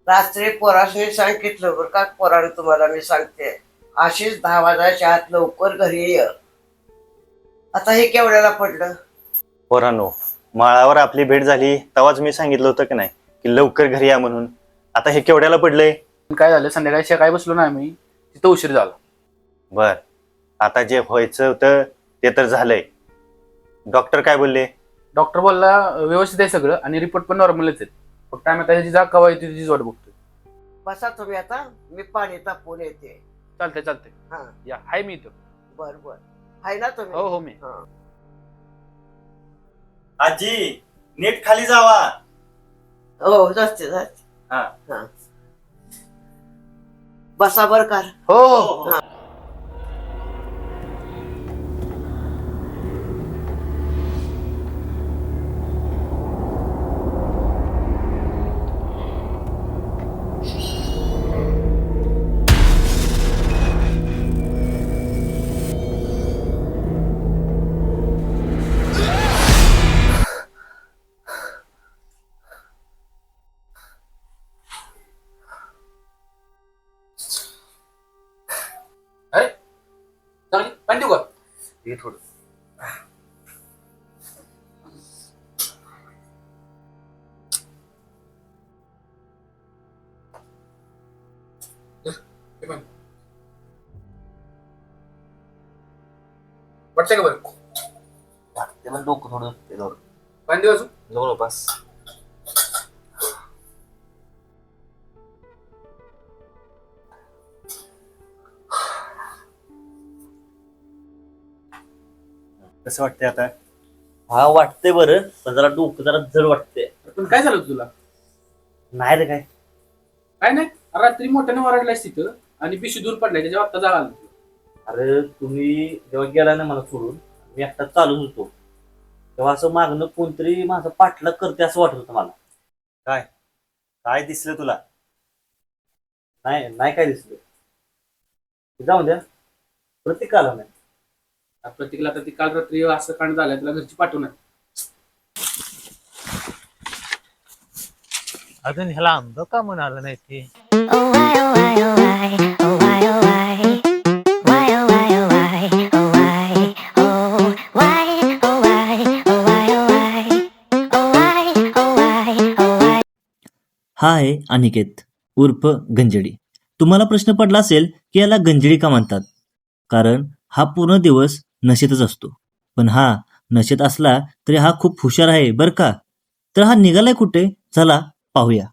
रात्री पोरासनी सांगितलं बरं का, पोराने तुम्हाला मी सांगते, अशीच 10 वाजायच्या आत लवकर घरी ये. आता हे केवढ्याला पडलं? पोरांनो, माळावर आपली भेट झाली तेव्हाच मी सांगितलं होतं की नाही की लवकर घरी या म्हणून. आता हे केवढ्याला पडलंय? काय झालं, संध्याकाळी शेकाळी बसलो ना आम्ही, तिथं उशीर झाला. बर, आता जे व्हायचं होतं ते तर झालंय. डॉक्टर काय बोलले? डॉक्टर बोलला व्यवस्थित आहे सगळं आणि रिपोर्ट पण नॉर्मलच आहेत. फक्त आम्ही आता ह्याची जा कवा येते तिची वाट बघतोय. बसा तुम्ही, आता मी पाणी तापवून येते. चालतंय हा या, हाय मी इथं. बर बर, आहे ना तुम्ही? हो मी. हा. आजी नीट खाली जावा. हो जाते जाते. हा. हा. बसा बर का. हो. हा. अरे चांगली पाणी देऊ का? हे थोडं. वाटतंय का बरं? ते पण डोकं थोडं त्याच्यावर पाणी देऊ अजून? नको बस. कसं वाटतंय आता? हा वाटतंय बरं, पण जरा डोकं जरा जड वाटतंय. पण काय झालं तुला? नाही रे काय. काय नाही, रात्री मोठ्याने ओरडलायस तिथं आणि पिशवी दूर पडलाय, त्याच्यावर आता जाग आला. अरे तुम्ही जेव्हा गेला ना मला सोडून, मी एकटा चालूच होतो, तेव्हा असं मागणं कोणतरी माझा पाठलाग करते असं वाटत होतं मला. काय काय दिसलं तुला? नाही नाही काय दिसलं. जाऊ द्या, प्रतीक आला नाही. प्रत्येकाला आता ती काल रात्री असं कांड झालंय, तुला घरची पाठवणार. अजून ह्याला आंब का म्हणाला नाही ते? हा आहे अनिकेत उर्फ गंजडी. तुम्हाला प्रश्न पडला असेल की याला गंजडी का म्हणतात? कारण हा पूर्ण दिवस नशेतच असतो. पण हा नशेत असला तरी हा खूप हुशार आहे बरं का. तर हा निघालाय कुठे, चला पाहूया.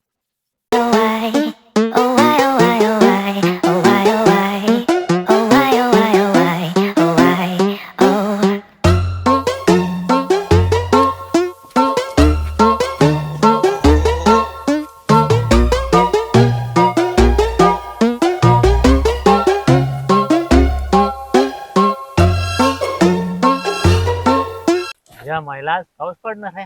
या महिला पाऊस पडणार आहे.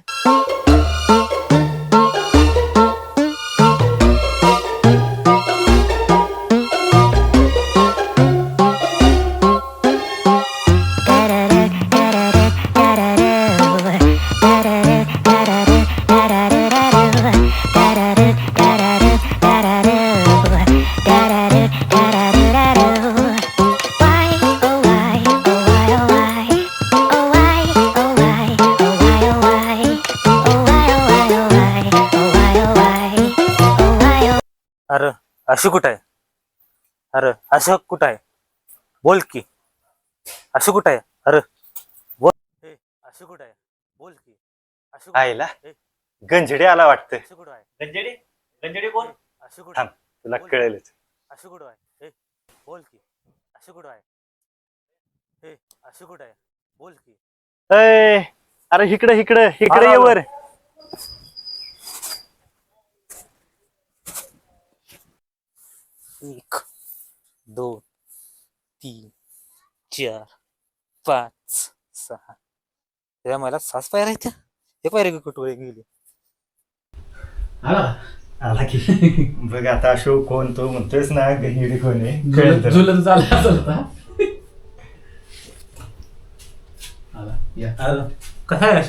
अरे अशी कुठं आहे? अरे असं कुठं आहे? बोल की. अशी कुठं आहे? अरे बोल. अशी कुठं आहे? बोल की. अशी आईला गंजडे आला वाटतं. अशी कुठं आहे? गंजडी गंजडी कोण? अशी कुठं थांब, आहे? तुला कळेलच. अशी कुठं आहे? बोल की. अशी कुठं आहे? अशी कुठं आहे? बोल की. अय, अरे इकडे इकडे इकडे ये वर. एक, दोन, तीन, चार, पाच, सहा. त्या मला 6 पायऱ्या आहेत त्या. हे पायऱ्या कुठे गेली? आला की बघ आता अशोक कोण, तो म्हणतोयस ना गंजडी कोण आहे. कळेल तर. झुलत झाला असेल आता. आला या. कसं आहे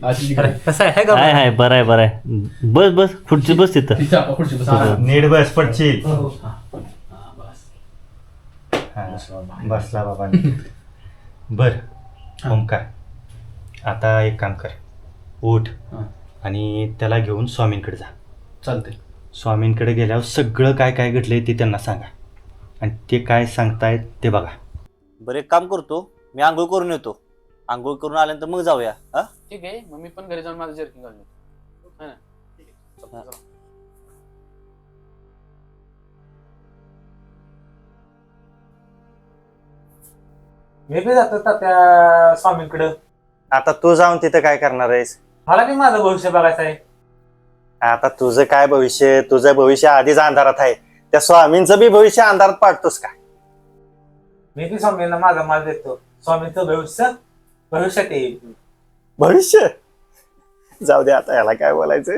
अशी कसं आहे का हाय हाय बरं आहे बरं आहे. बस बस खुर्ची बस तिथं. तिथं आपण खुर्ची बस. नीट बस पडशील. हो. हा, बसला बाबा. बर ओमकार, आता एक काम कर, उठ हा. आणि त्याला घेऊन स्वामींकडे जा. चालतंय. स्वामींकडे गेल्यावर सगळं काय काय घडलंय ते त्यांना सांगा आणि ते काय सांगतायत ते बघा. बरं एक काम करतो, मी आंघोळ करून येतो. आंघोळ करून आल्यानंतर मग जाऊया. हा ठीक आहे, मग मी पण घरी जाऊन माझं जर्किंग घालून येतो. है ना? ठीक आहे. चला, चला. मी बी जातो त्या स्वामींकडं. आता तू जाऊन तिथं काय करणार आहेस? मला बी माझं भविष्य बघायचं आहे. आता तुझं काय भविष्य, तुझं भविष्य आधीच अंधारात आहे, त्या स्वामींचं बी भविष्य अंधारात पाडतोस का? मी बी स्वामींना माझा माल देतो. स्वामींचं भविष्य भविष्यात येईल. भविष्य जाऊ दे, आता याला काय बोलायचं.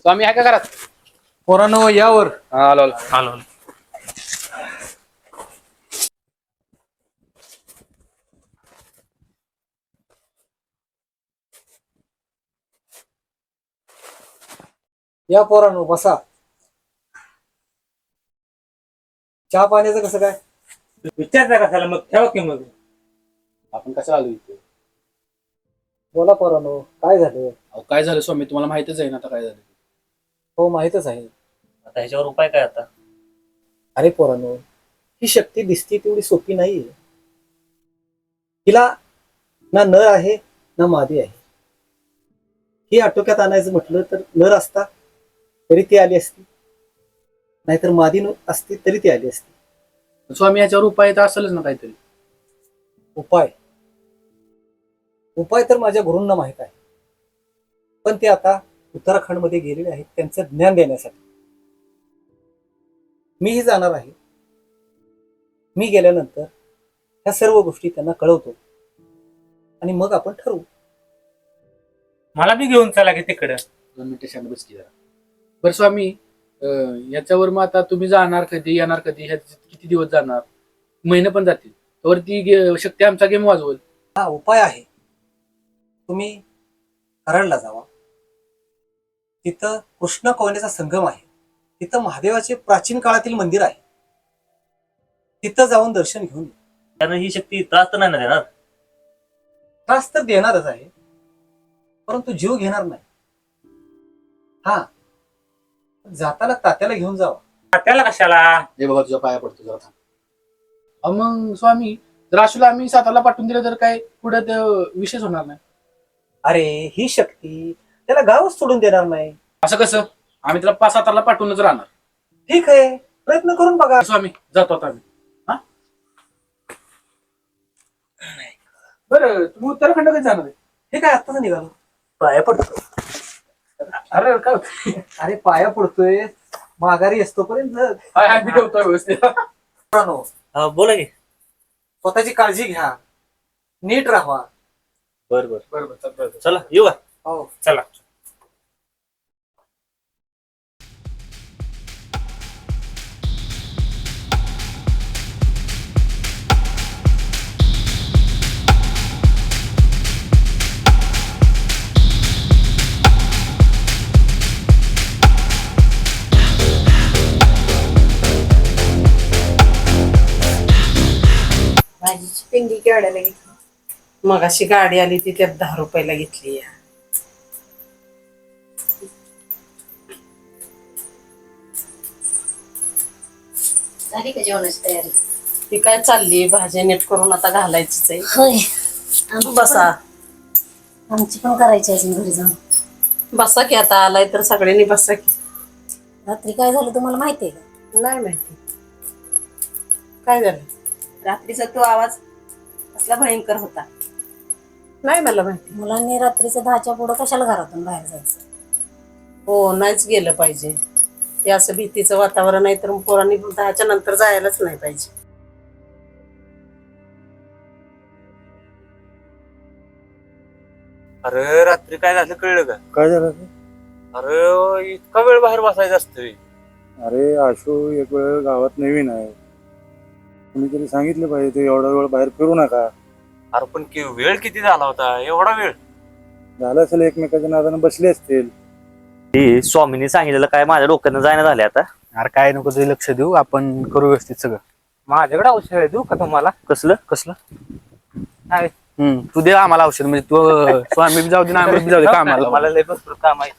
स्वामी आहे का घरात? पोरांनो यावर आलो आलो आलो. या पोरांनो बसा. चहा पाण्याचं कसं काय? विचारता कशाला मग, ठेवा की मग. आपण कसं आलो इथे? बोला पोरांनो काय झालं? अहो, काय झालं स्वामी, तुम्हाला माहितच आहे ना आता काय झालं. हो माहितच आहे. आता ह्याच्यावर उपाय काय आता? अरे पोरांनो, ही शक्ती दिसती तेवढी सोपी नाहीये. हिला ना नर आहे ना मादी आहे. ही आटोक्यात आणायचं म्हटलं तर नर असता तरी ती आली असती, नाहीतर मादी असती तरी ती आली असती. स्वामी याच्यावर उपाय तर असेलच ना काहीतरी. उपाय उपाय तर माझ्या गुरूंना माहित आहे, पण ते आता उत्तराखंडमध्ये गेलेले आहेत त्यांचं ज्ञान देण्यासाठी. मीही जाणार आहे. मी गेल्यानंतर ह्या सर्व गोष्टी त्यांना कळवतो आणि मग आपण ठरवू. मला बी घेऊन चला की तिकडं. 2 मिनिटं शांत बस की जरा. बरं स्वामी, याच्यावर मग आता तुम्ही जाणार कधी, येणार कधी, ह्याचे किती दिवस जाणार? महिने पण जातील, तर ती शक्ती आमचा गेम वाजवल. हा उपाय आहे. तुम्ही कराडला जावा. तिथं कृष्ण कोयनेचा संगम आहे. तिथं महादेवाचे प्राचीन काळातील मंदिर आहे. तिथं जाऊन दर्शन घेऊन या. कारण ही शक्ती त्रास तर नाही ना देणार. त्रास तर देणारच आहे, परंतु जीव घेणार नाही. हा जाताना तात्याला घेऊन जावा. त्याला कशाला? हे बाबा तुझ्या पाया पडतो जरा थांब. अहो, मग स्वामी, जर आशूला आम्ही सातारला पाठवून दिलं तर काय पुढे ते विशेष होणार नाही? अरे ही शक्ती त्याला गावच सोडून देणार नाही. असं कसं? आम्ही त्याला सातारला पाठवूनच राहणार. ठीक आहे, प्रयत्न करून बघा. स्वामी जातो आता आम्ही. हा बरं, तुम्ही उत्तराखंड कधी जाणार आहे? हे काय आत्ताच निघालो. पाया पडतो. अरे काय होतं? अरे पाया पडतोय, माघारी असतो पर्यंत. हाय हाय, मी ठेवतोय व्यवस्थित. मित्रांनो, हा बोला की. स्वतःची काळजी घ्या, नीट राहा. बर बर, बरोबर, चालतंय. चला येऊ का? हो. चला. भाजीची पेंडी केवढ्याला घेतली? मग अशी गाडी आली ती त्यात 10 रुपयाला घेतली. झाली का जेवणाची तयारी? ती काय चालली, भाजी नीट करून आता घालायचीच आहे. होय. बसा आमची पण करायची अजून घरी जाऊन. बसा की, आता आलाय तर सगळ्यांनी बसा की. रात्री काय झालं तुम्हाला माहिती आहे का? नाही माहिती काय झालं. रात्रीचा तो आवाज कसला भयंकर होता. नाही मला माहिती. मुलांनी रात्रीचं 10च्या पुढं कशाला घरातून बाहेर जायचं? हो नाहीच गेलं पाहिजे. हे असं भीतीचं वातावरण आहे तर पोरांनी 10च्या नंतर जायलाच नाही पाहिजे. अरे रात्री काय झालं कळलं का? काय झालं? अरे इतका वेळ बाहेर बसायचं असतं. अरे आशू एक वेळ गावात नवीन आहे, कुणीतरी सांगितलं पाहिजे ते एवढा वेळ बाहेर फिरू नका. अरे पण वेळ किती झाला होता? एवढा वेळ झालं असेल एकमेकाच्या नादानं बसले असतील. ते स्वामींनी सांगितलेलं काय माझ्या डोक्यानं जायला झाले आता. अरे काय नको तुझे लक्ष देऊ, आपण करू व्यवस्थित सगळं. माझ्याकडे औषध आहे, देऊ का तुम्हाला? कसलं नाही. तू दे आम्हाला औषध, म्हणजे तू स्वामी बी जाऊ दे ना आम्ही बी जाऊ दे कामाला. मला लय भरपूर काम आहे.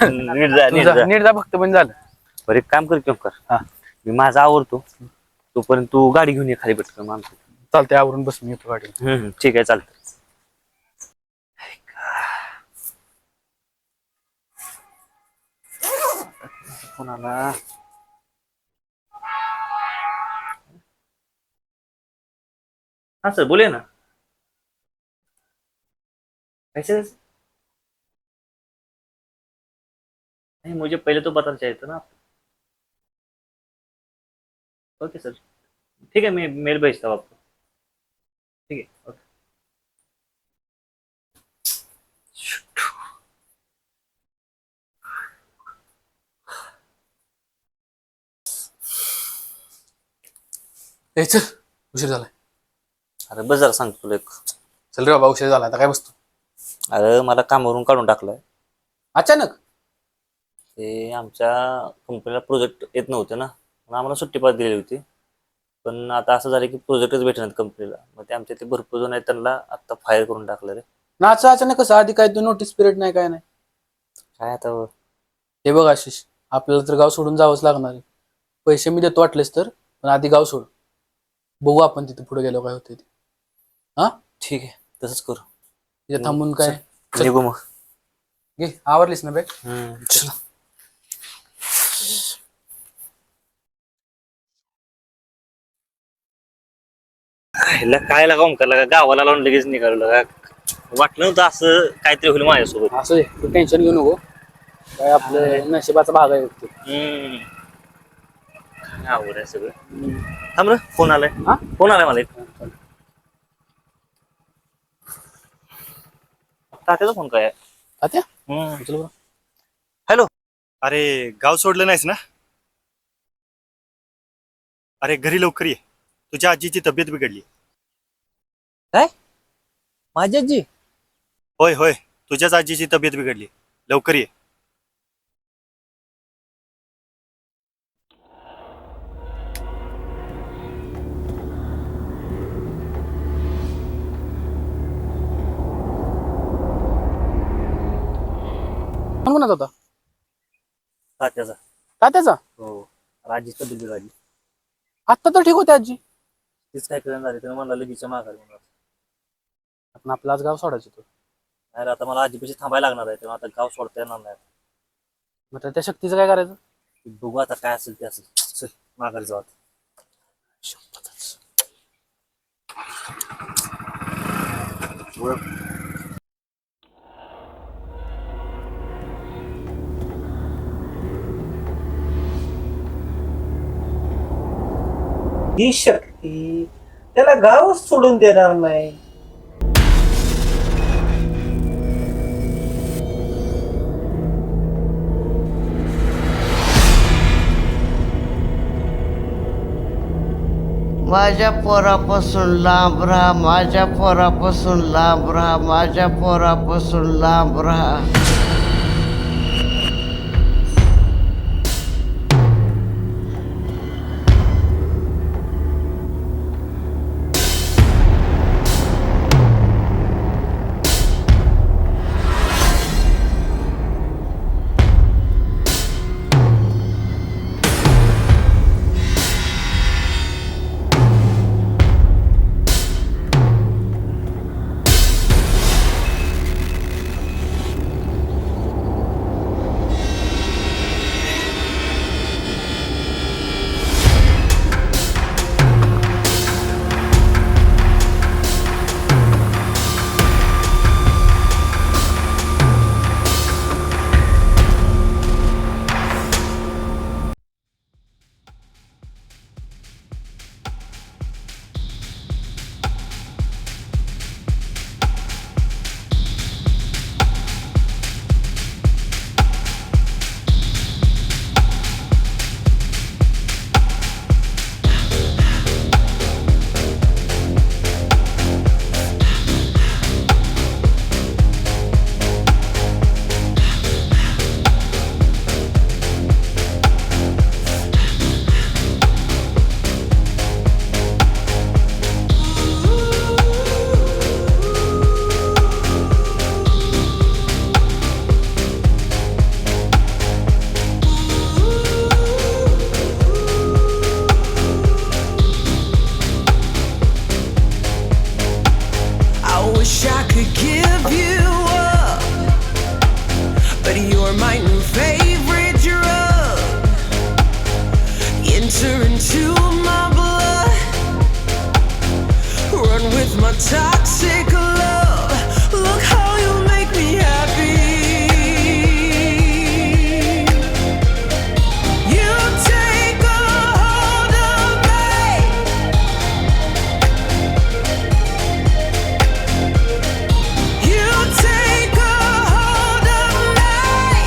नीट जा, नीट तुझा जा. नीट जा फक्त पण झालं. बरं एक काम कर किंवा कर, हा. मी माझा आवरतो तोपर्यंत तू गाडी घेऊन ये खाली पटकन माणसं. चालतंय, आवरून बस मी येतो गाडी. ठीक आहे चालतं. कोणाला हाँ सर बोलिए ना. कैसे? नहीं मुझे पहले तो पता चाहिए था ना. ओके सर ठीक है, मैं मेल भेजता हूँ आपको. ठीक है ओके. ए चल, उशीर झालाय. अरे बस जरा सांगतो तुला एक. चल रे बाबा, उशीर झाला, आता काय बसतो. अरे मला कामावरून काढून टाकलंय. अचानक? ते आमच्या कंपनीला प्रोजेक्ट येत नव्हते ना, म्हणून आम्हाला सुट्टी पास दिलेली होती. पण आता असं झालं की प्रोजेक्टच भेटणार कंपनीला. मग ते आमच्या ते भरपूर जण आहेत त्यांना आता फायर करून टाकलं रे. ना असं अचानक कसं? आधी काय तू नोटीस पिरियड नाही, काय नाही? काय आता हे बघ आशिष, आपल्याला तर गाव सोडून जावंच लागणार आहे. पैसे मी देतो वाटलेस तर, पण आधी गाव सोड. बघू आपण तिथे पुढे गेलो काय होते. ठीक आहे तसंच करू. तिथे थांबून काय निघू मग. घे, आवरलीस ना बॅग? चल. ह्याला काय लागा ओंकारला गावाला लावून लगेच निघालो का? वाटलं नव्हतं असं काहीतरी होईल माझ्यासोबत. असं तू टेन्शन घेऊ नको, काय आपलं नशिबाचा भाग आहे फक्त. आवड आहे सगळं. थांब रे, फोन आलाय. हा? फोन आलाय मला एक. तात्याचा फोन काय आहे? तात्या? चल बरं. हॅलो. अरे गाव सोडलं नाहीस ना? अरे घरी लवकर ये, तुझ्या आजीची तब्येत बिघडली. काय? माझी आजी? होय होय, तुझ्याच आजीची तब्येत बिघडली, लवकर ये. कोण म्हणत होता? तात्याचा. तात्याचा? हो, आजीची तब्येत बिघडली. आत्ता तर ठीक होते आजी. तीच काय कळण झाली, त्यानं मला लगेच माघारी म्हणून. आपण आपलं आज गाव सोडायचं होतं. अरे आता मला आजीपाशी थांबायला लागणार आहे, तेव्हा आता गाव सोडता येणार नाही. मग त्या शक्तीचं काय करायचं? बघू आता काय असेल ते असेल. चल माघारी जाऊ आता. ही शक्ती त्याला गावच सोडून देणार नाही. माझ्या पोरापासून लांब राहा, माझ्या पोरापासून लांब राहा, माझ्या पोरापासून लांब राहा. my new favorite drug. Enter into my blood. Run with my toxic love. Look how you make me happy. You take a hold of me. You take a hold of me.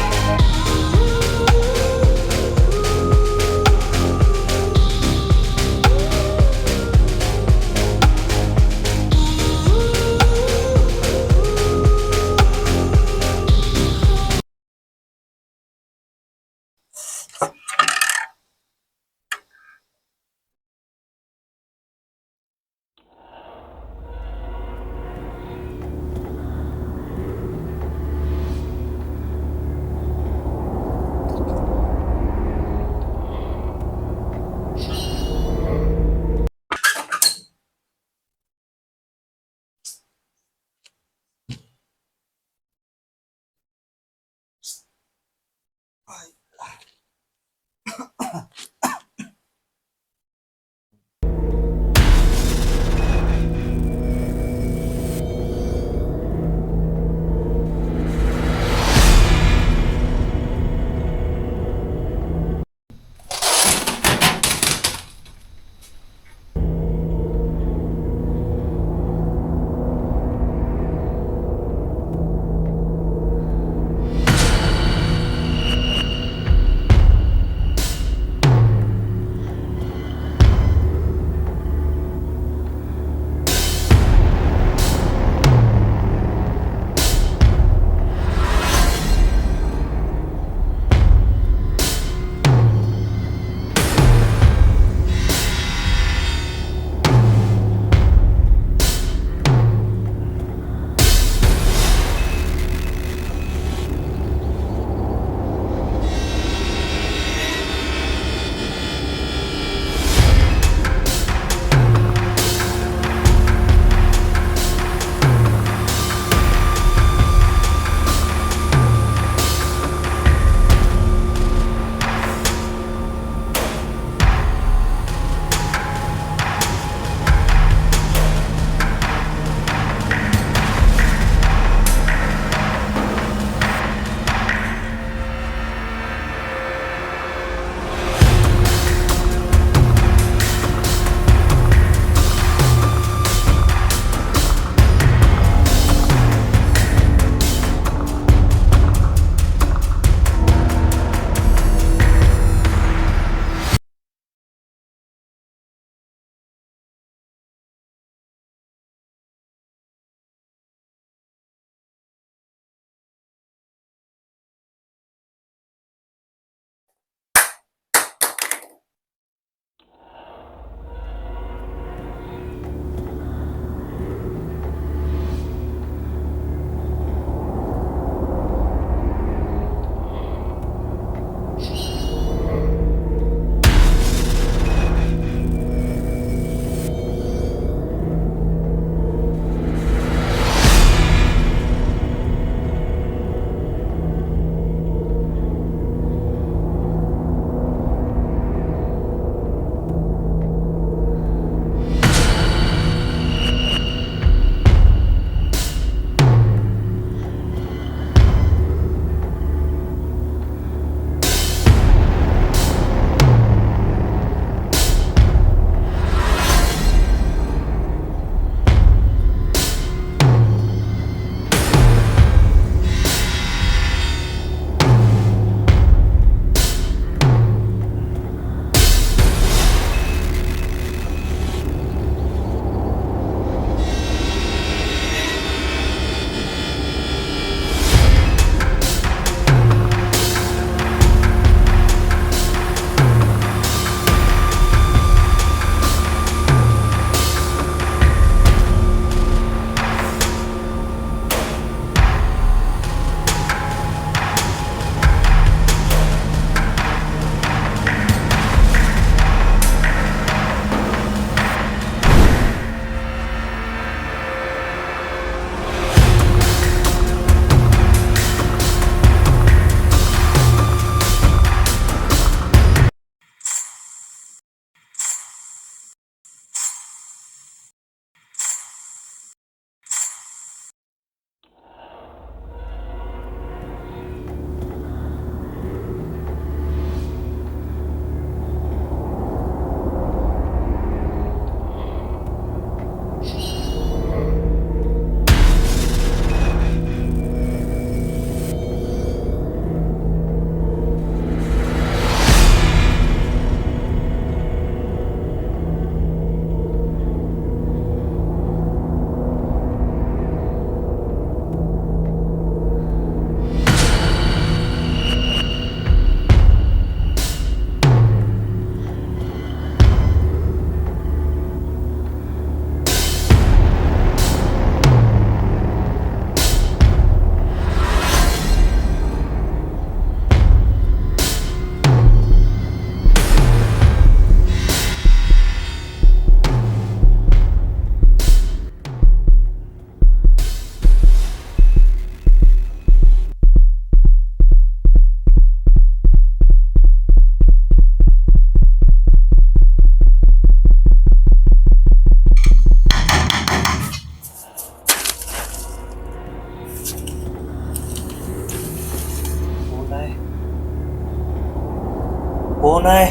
कोण आहे?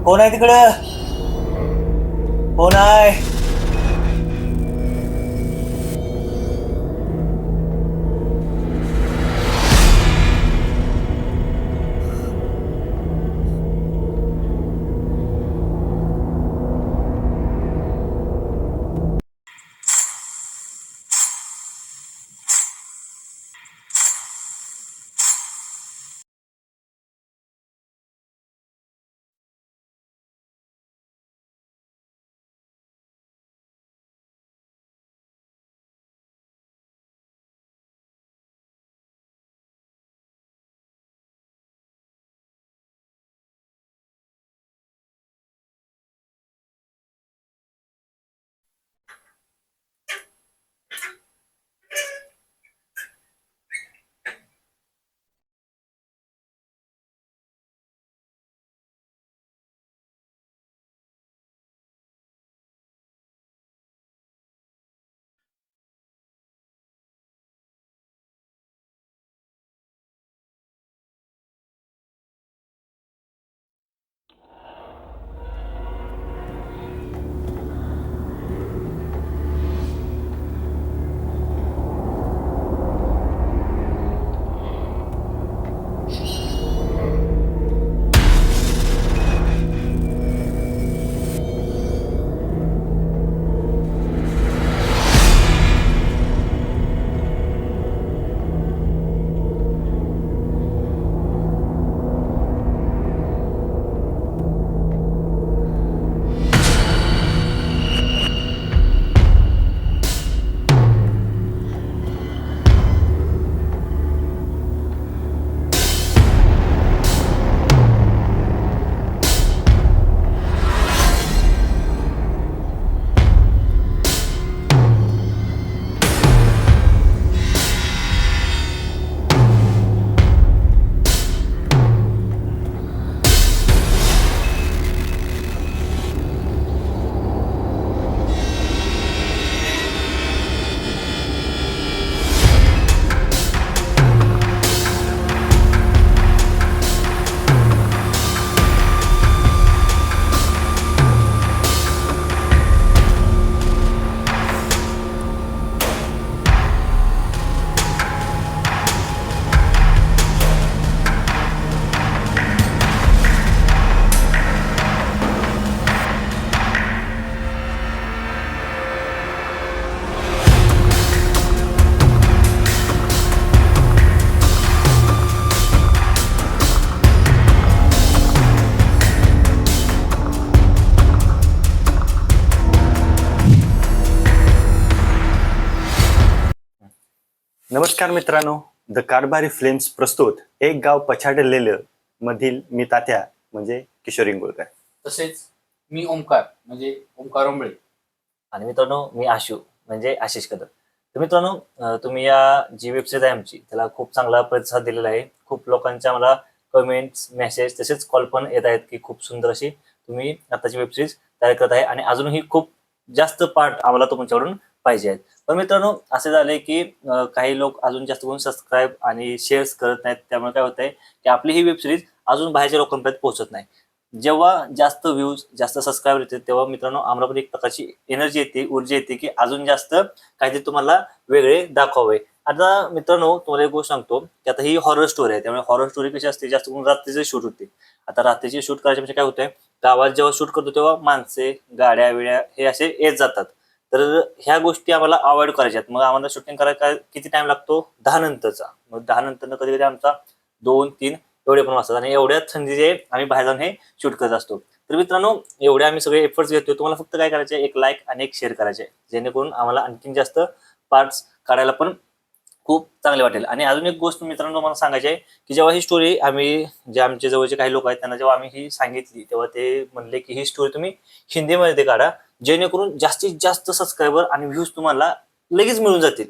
कोण आहे तिकडं? कोण आहे? नमस्कार मित्रांनो, the कारभारी flames प्रस्तुत एक गाव पछाडलेलं मधील मी तात्या म्हणजे किशोर इंगोळकर. तसेच मी ओंकार म्हणजे ओंकार ओंबळे. आणि मित्रांनो मी आशू म्हणजे आशिष कदम. तर मित्रांनो तुम्ही या जी वेबसाईट आहे आमची त्याला खूप चांगला प्रतिसाद दिलेला आहे. खूप लोकांच्या मला कमेंट्स, मेसेज तसेच कॉल पण येत आहेत की खूप सुंदर अशी तुम्ही आताची वेबसिरीज तयार करत आहे आणि अजूनही खूप जास्त पार्ट आम्हाला तुमच्याकडून पाहिजे आहेत. पण मित्रांनो असे झाले की काही लोक अजून जास्त करून सबस्क्राईब आणि शेअर्स करत नाहीत. त्यामुळे काय होतंय की आपली ही वेबसिरीज अजून बाहेरच्या लोकांपर्यंत पोहोचत नाही. जेव्हा जास्त व्ह्यूज, जास्त सबस्क्राईबर येते तेव्हा मित्रांनो आम्हाला पण एक प्रकारची एनर्जी येते, ऊर्जा येते की अजून जास्त काहीतरी तुम्हाला वेगळे दाखवावे. आता मित्रांनो तुम्हाला एक गोष्ट सांगतो की आता ही हॉरर स्टोरी आहे. त्यामुळे हॉरर स्टोरी कशी असते, जास्त करून रात्रीचे शूट होते. आता रात्रीची शूट करायच्या म्हणजे काय होतंय, गावात जेव्हा शूट करतो तेव्हा माणसे, गाड्या विड्या हे असे येत जातात. तर ह्या गोष्टी आम्हाला अवॉइड करायच्यात. मग आम्हाला शूटिंग करायला किती टाइम लागतो, 10 नंतरचा. मग 10 नंतर कधी कधी आमचा 2-3 एवढे पण वाजतात आणि एवढ्या थंडीचे आम्ही बाहेर जाऊन हे शूट करत असतो. तर मित्रांनो एवढे आम्ही सगळे एफर्ट्स घेतो. तुम्हाला फक्त काय करायचे, एक लाईक आणि एक शेअर करायचे, जेणेकरून आम्हाला आणखीन जास्त पार्ट्स काढायला पण खूप चांगले वाटेल. आणि अजून एक गोष्ट मित्रांनो मला सांगायची आहे की जेव्हा ही स्टोरी आम्ही, जे आमच्या जवळचे काही लोक आहेत त्यांना जेव्हा आम्ही ही सांगितली तेव्हा ते म्हणले की ही स्टोरी तुम्ही हिंदीमध्ये काढा, जेणेकरून जास्तीत जास्त सबस्क्रायबर आणि व्ह्यूज तुम्हाला लगेच मिळून जातील.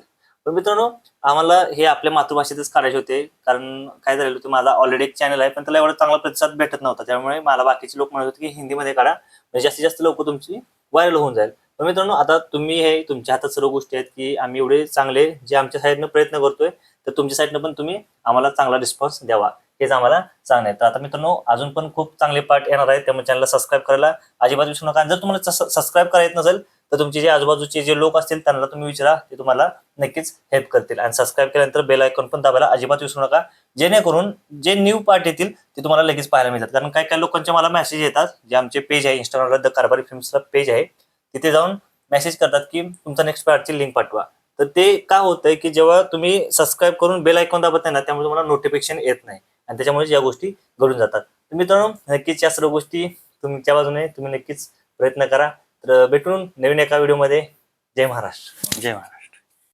पण मित्रांनो आम्हाला हे आपल्या मातृभाषेतच काढायचे होते, कारण काय झालेलं होतं, माझा ऑलरेडी एक चॅनल आहे पण त्याला एवढा चांगला प्रतिसाद भेटत नव्हता. त्यामुळे मला बाकीचे लोक म्हणत होते की हिंदीमध्ये काढा, म्हणजे जास्तीत जास्त लोक तुमची व्हायरल होऊन जाईल. पण मित्रांनो आता तुम्ही हे तुमच्या हातात सर्व गोष्टी आहेत की आम्ही एवढे चांगले जे आमच्या साईडनं प्रयत्न करतोय, तर तुमच्या साईडनं पण तुम्ही आम्हाला चांगला रिस्पॉन्स द्यावा. हेच आम्हाला सांगणार तर आता मित्रांनो अजून पण खूप चांगले पार्ट येणार आहेत त्यामुळे चॅनलला सबस्क्राईब करायला अजिबात विसरू नका आणि जर तुम्हाला सबस्क्राईब करायचं नसेल तर तुमचे जे आजूबाजूचे जे लोक असतील त्यांना तुम्ही विचारा ते तुम्हाला नक्कीच हेल्प करतील आणि सबस्क्राईब केल्यानंतर बेल आयकॉन पण दाबायला अजिबात विसरू नका जेणेकरून जे न्यू पार्ट येतील ते तुम्हाला लगेच पाहायला मिळतात कारण काही लोकांचे मला मेसेज येतात जे आमचे पेज आहे इंस्टाग्रामला द कारभारी फिल्म्सचा पेज आहे तिथे जाऊन मेसेज करतात की तुमचा नेक्स्ट पार्टची लिंक पाठवा तर ते का होतंय की जेव्हा तुम्ही सबस्क्राईब करून बेल आयकॉन दाबत नाही ना त्यामुळे तुम्हाला नोटिफिकेशन येत नाही आणि त्याच्यामुळे या गोष्टी घडून जातात तर मित्रांनो नक्कीच या सर्व गोष्टी तुमच्या बाजूने तुम्ही नक्कीच प्रयत्न करा तर भेटून नवीन एका व्हिडिओमध्ये जय महाराष्ट्र. जय महाराज.